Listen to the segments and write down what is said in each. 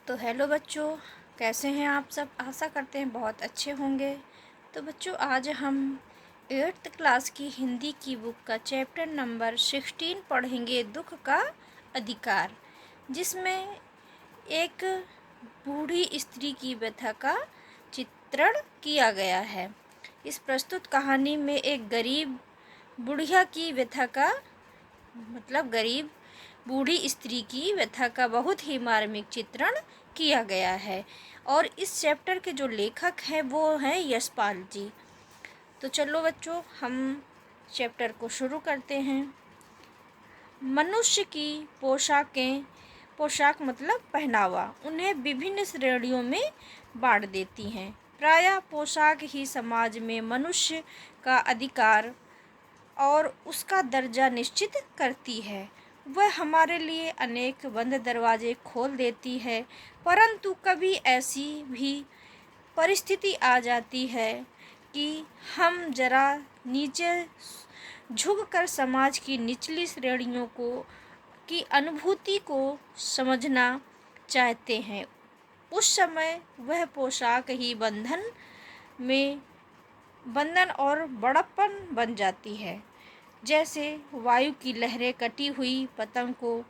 तो हेलो बच्चों, कैसे हैं आप सब। आशा करते हैं बहुत अच्छे होंगे। तो बच्चों, आज हम 8th क्लास की हिंदी की बुक का चैप्टर नंबर 16 पढ़ेंगे, दुख का अधिकार, जिसमें एक बूढ़ी स्त्री की व्यथा का चित्रण किया गया है। इस प्रस्तुत कहानी में एक गरीब बुढ़िया की व्यथा का गरीब बूढ़ी स्त्री की व्यथा का बहुत ही मार्मिक चित्रण किया गया है। और इस चैप्टर के जो लेखक हैं वो हैं यशपाल जी। तो चलो बच्चों, हम चैप्टर को शुरू करते हैं। मनुष्य की पोशाक मतलब पहनावा उन्हें विभिन्न श्रेणियों में बांट देती हैं। प्रायः पोशाक ही समाज में मनुष्य का अधिकार और उसका दर्जा निश्चित करती है। वह हमारे लिए अनेक बंद दरवाजे खोल देती है, परंतु कभी ऐसी भी परिस्थिति आ जाती है कि हम जरा नीचे झुककर समाज की निचली श्रेणियों की अनुभूति को समझना चाहते हैं। उस समय वह पोशाक ही बंधन और बड़प्पन बन जाती है। जैसे वायु की लहरें कटी हुई पतंग को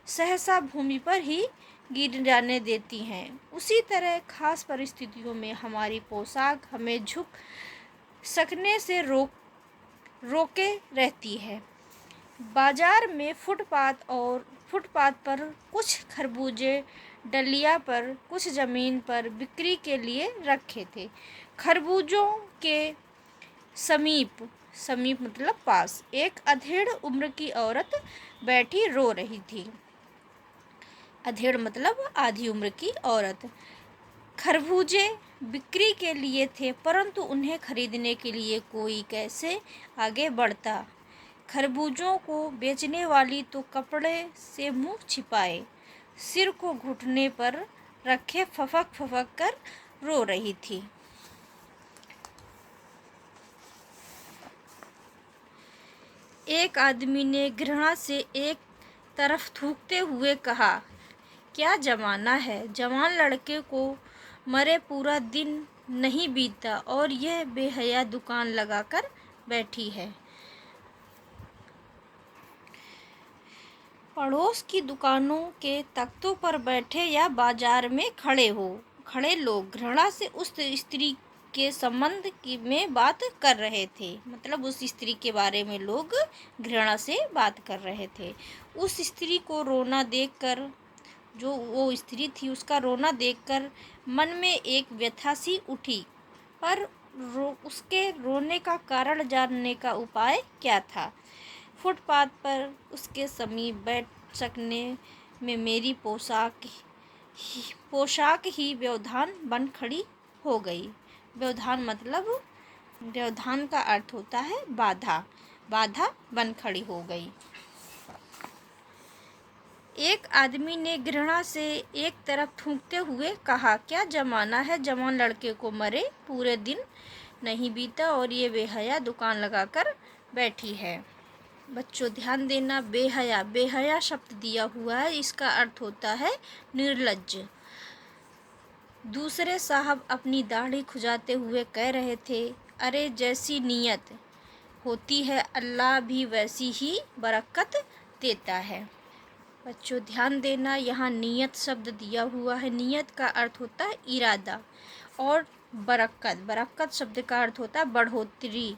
सहसा भूमि पर ही गिर जाने देती हैं, उसी तरह खास परिस्थितियों में हमारी पोशाक हमें झुक सकने से रोके रहती है। बाजार में फुटपाथ पर कुछ खरबूजे डलिया पर कुछ ज़मीन पर बिक्री के लिए रखे थे। खरबूजों के समीप मतलब पास एक अधेड़ उम्र की औरत बैठी रो रही थी। अधेड़ मतलब आधी उम्र की औरत। खरबूजे बिक्री के लिए थे, परंतु उन्हें खरीदने के लिए कोई कैसे आगे बढ़ता। खरबूजों को बेचने वाली तो कपड़े से मुंह छिपाए सिर को घुटने पर रखे फफक कर रो रही थी। एक आदमी ने घृणा से एक तरफ थूकते हुए कहा, क्या जमाना है, जवान लड़के को मरे पूरा दिन नहीं बीतता और यह बेहया दुकान लगाकर बैठी है। पड़ोस की दुकानों के तख्तों पर बैठे या बाजार में खड़े लोग घृणा से उस स्त्री के संबंध में बात कर रहे थे। मतलब उस स्त्री के बारे में लोग घृणा से बात कर रहे थे। उस स्त्री को रोना देखकर, जो वो स्त्री थी उसका रोना देखकर मन में एक व्यथा सी उठी, पर उसके रोने का कारण जानने का उपाय क्या था। फुटपाथ पर उसके समीप बैठ सकने में मेरी पोशाक ही व्यवधान बन खड़ी हो गई। व्यवधान का अर्थ होता है बाधा बन खड़ी हो गई। एक आदमी ने घृणा से एक तरफ थूकते हुए कहा, क्या जमाना है, जवान लड़के को मरे पूरे दिन नहीं बीता और ये बेहया दुकान लगाकर बैठी है। बच्चों ध्यान देना, बेहया शब्द दिया हुआ है, इसका अर्थ होता है निर्लज्ज। दूसरे साहब अपनी दाढ़ी खुजाते हुए कह रहे थे, अरे जैसी नीयत होती है अल्लाह भी वैसी ही बरकत देता है। बच्चों ध्यान देना, यहाँ नियत शब्द दिया हुआ है। नियत का अर्थ होता है इरादा, और बरकत शब्द का अर्थ होता है बढ़ोतरी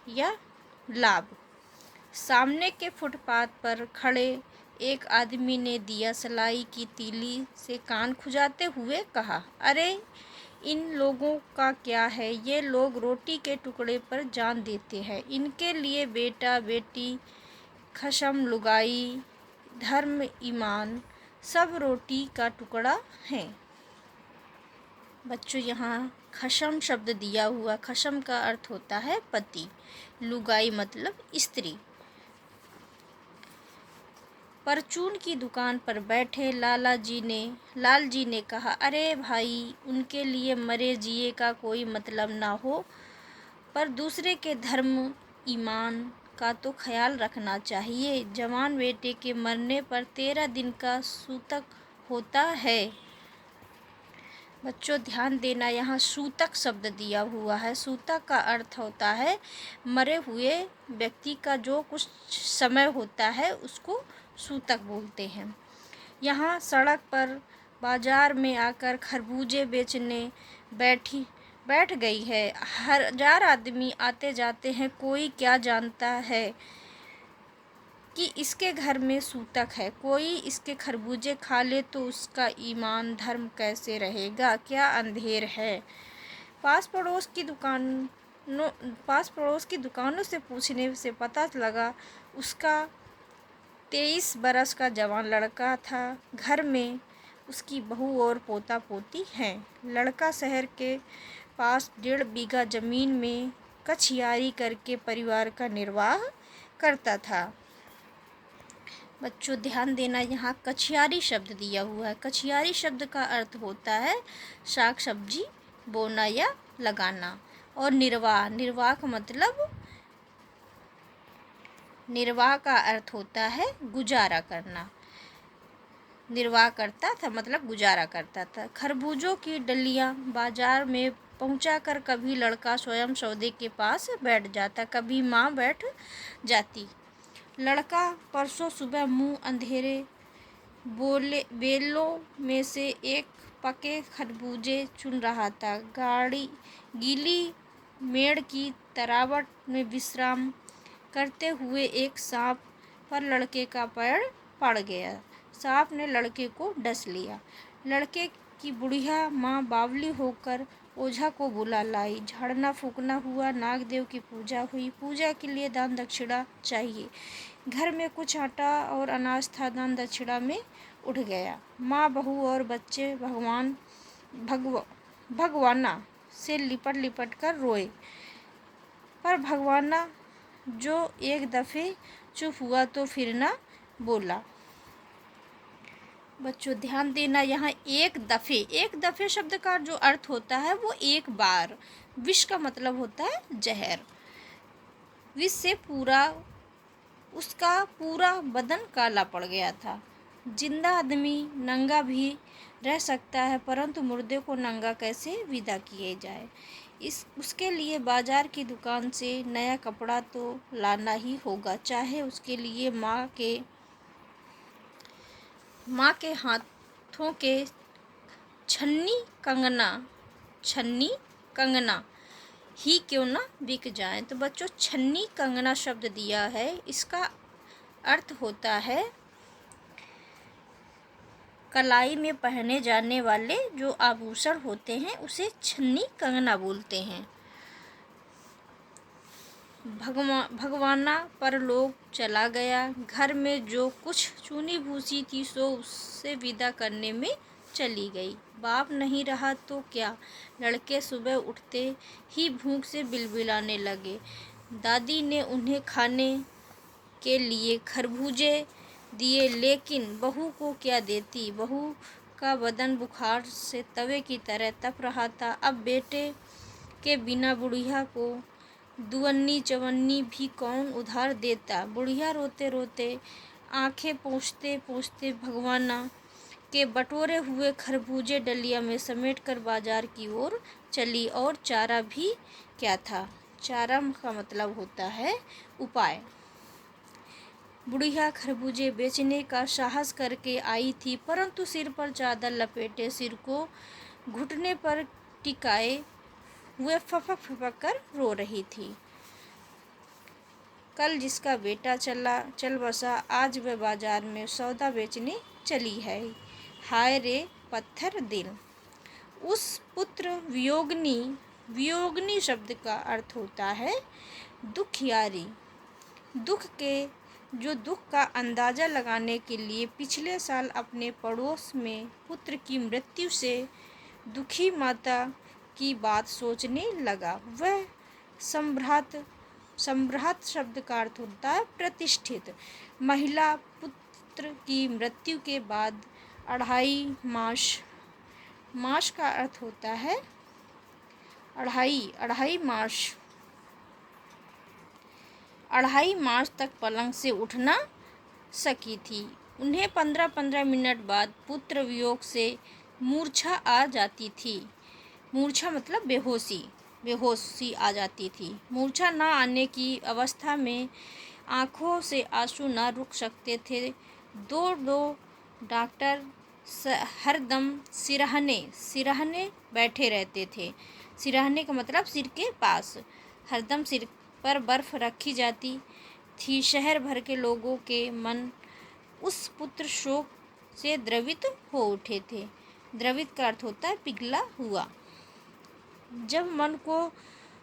या लाभ। सामने के फुटपाथ पर खड़े एक आदमी ने दिया सलाई की तीली से कान खुजाते हुए कहा, अरे इन लोगों का क्या है, ये लोग रोटी के टुकड़े पर जान देते हैं। इनके लिए बेटा बेटी, खशम लुगाई, धर्म ईमान सब रोटी का टुकड़ा है। बच्चों यहाँ खशम शब्द दिया हुआ, खशम का अर्थ होता है पति, लुगाई मतलब स्त्री। परचून की दुकान पर बैठे लाल जी ने कहा, अरे भाई उनके लिए मरे जिए का कोई मतलब ना हो, पर दूसरे के धर्म ईमान का तो ख्याल रखना चाहिए। जवान बेटे के मरने पर 13 दिन का सूतक होता है, बच्चों ध्यान देना, यहाँ सूतक शब्द दिया हुआ है। सूतक का अर्थ होता है मरे हुए व्यक्ति का जो कुछ समय होता है उसको सूतक बोलते हैं। यहाँ सड़क पर बाजार में आकर खरबूजे बेचने बैठ गई है। हजार आदमी आते जाते हैं, कोई क्या जानता है कि इसके घर में सूतक है। कोई इसके खरबूजे खा ले तो उसका ईमान धर्म कैसे रहेगा, क्या अंधेर है। पास पड़ोस की दुकानों से पूछने से पता लगा उसका 23 बरस का जवान लड़का था। घर में उसकी बहू और पोता पोती हैं। लड़का शहर के पास 1.5 बीघा ज़मीन में कछियारी करके परिवार का निर्वाह करता था। बच्चों ध्यान देना, यहाँ कछियारी शब्द दिया हुआ है। कछियारी शब्द का अर्थ होता है साग सब्जी बोना या लगाना। और निर्वाह का मतलब, निर्वाह का अर्थ होता है गुजारा करना। निर्वाह करता था मतलब गुजारा करता था। खरबूजों की डलियाँ बाजार में पहुंचाकर कभी लड़का स्वयं सौदे के पास बैठ जाता, कभी माँ बैठ जाती। लड़का परसों सुबह मुंह अंधेरे बेलों में से एक पके खरबूजे चुन रहा था। गीली मेड़ की तरावट में विश्राम करते हुए एक सांप पर लड़के का पैर पड़ गया। सांप ने लड़के को डस लिया। लड़के की बुढ़िया माँ बावली होकर ओझा को बुला लाई। झाड़ना फूकना हुआ, नागदेव की पूजा हुई। पूजा के लिए दान दक्षिणा चाहिए। घर में कुछ आटा और अनाज था, दान दक्षिणा में उठ गया। माँ, बहू और बच्चे भगवाना से लिपट कर रोए, पर भगवाना जो एक दफ़े चुप हुआ तो फिर ना बोला। बच्चों ध्यान देना, यहाँ एक दफ़े शब्द का जो अर्थ होता है वो एक बार। विष का मतलब होता है जहर। विष से उसका पूरा बदन काला पड़ गया था। जिंदा आदमी नंगा भी रह सकता है, परंतु मुर्दे को नंगा कैसे विदा किए जाए। उसके लिए बाजार की दुकान से नया कपड़ा तो लाना ही होगा, चाहे उसके लिए माँ के हाथों के छन्नी कंगना ही क्यों ना बिक जाए। तो बच्चों छन्नी कंगना शब्द दिया है, इसका अर्थ होता है कलाई में पहने जाने वाले जो आभूषण होते हैं उसे छन्नी कंगना बोलते हैं। भगवाना परलोक चला गया। घर में जो कुछ चूनी भूसी थी सो उससे विदा करने में चली गई। बाप नहीं रहा तो क्या। लड़के सुबह उठते ही भूख से बिलबिलाने लगे। दादी ने उन्हें खाने के लिए खरबूजे दिए, लेकिन बहू को क्या देती। बहू का बदन बुखार से तवे की तरह तप रहा था। अब बेटे के बिना बुढ़िया को दुवन्नी चवन्नी भी कौन उधार देता। बुढ़िया रोते रोते आंखें पोंछते पोंछते भगवाना के बटोरे हुए खरबूजे डलिया में समेटकर बाजार की ओर चली। और चारा भी क्या था। चारा का मतलब होता है उपाय। बुढ़िया खरबूजे बेचने का साहस करके आई थी, परंतु सिर पर चादर लपेटे, सिर को घुटने पर टिकाए हुए फपक कर रो रही थी। कल जिसका बेटा चल बसा, आज वह बाजार में सौदा बेचने चली है। हाय रे पत्थर दिल। उस पुत्र वियोगनी शब्द का अर्थ होता है दुखियारी। दुख का अंदाज़ा लगाने के लिए पिछले साल अपने पड़ोस में पुत्र की मृत्यु से दुखी माता की बात सोचने लगा। वह संभ्रात शब्द का अर्थ होता है प्रतिष्ठित महिला। पुत्र की मृत्यु के बाद 2.5 मास का अर्थ होता है 2.5 मास तक पलंग से उठ ना सकी थी। उन्हें 15-15 मिनट बाद पुत्र वियोग से मूर्छा आ जाती थी। मूर्छा मतलब बेहोशी आ जाती थी। मूर्छा न आने की अवस्था में आँखों से आंसू न रुक सकते थे। दो दो डॉक्टर हरदम सिरहने बैठे रहते थे। सिरहने का मतलब सिर के पास। हरदम सिर पर बर्फ रखी जाती थी। शहर भर के लोगों के मन उस पुत्र शोक से द्रवित हो उठे थे। द्रवित का अर्थ होता है पिघला हुआ। जब मन को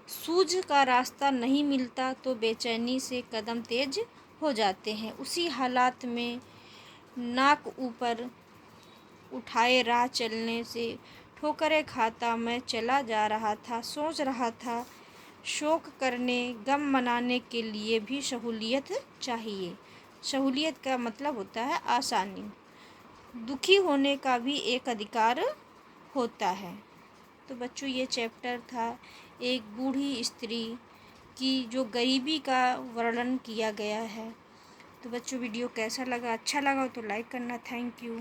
सूझ का रास्ता नहीं मिलता तो बेचैनी से कदम तेज हो जाते हैं। उसी हालात में नाक ऊपर उठाए राह चलने से ठोकरें खाता मैं चला जा रहा था। सोच रहा था शोक करने गम मनाने के लिए भी सहूलियत चाहिए। सहूलियत का मतलब होता है आसानी। दुखी होने का भी एक अधिकार होता है। तो बच्चों ये चैप्टर था एक बूढ़ी स्त्री की जो गरीबी का वर्णन किया गया है। तो बच्चों वीडियो कैसा लगा? अच्छा लगा हो तो लाइक करना। Thank you.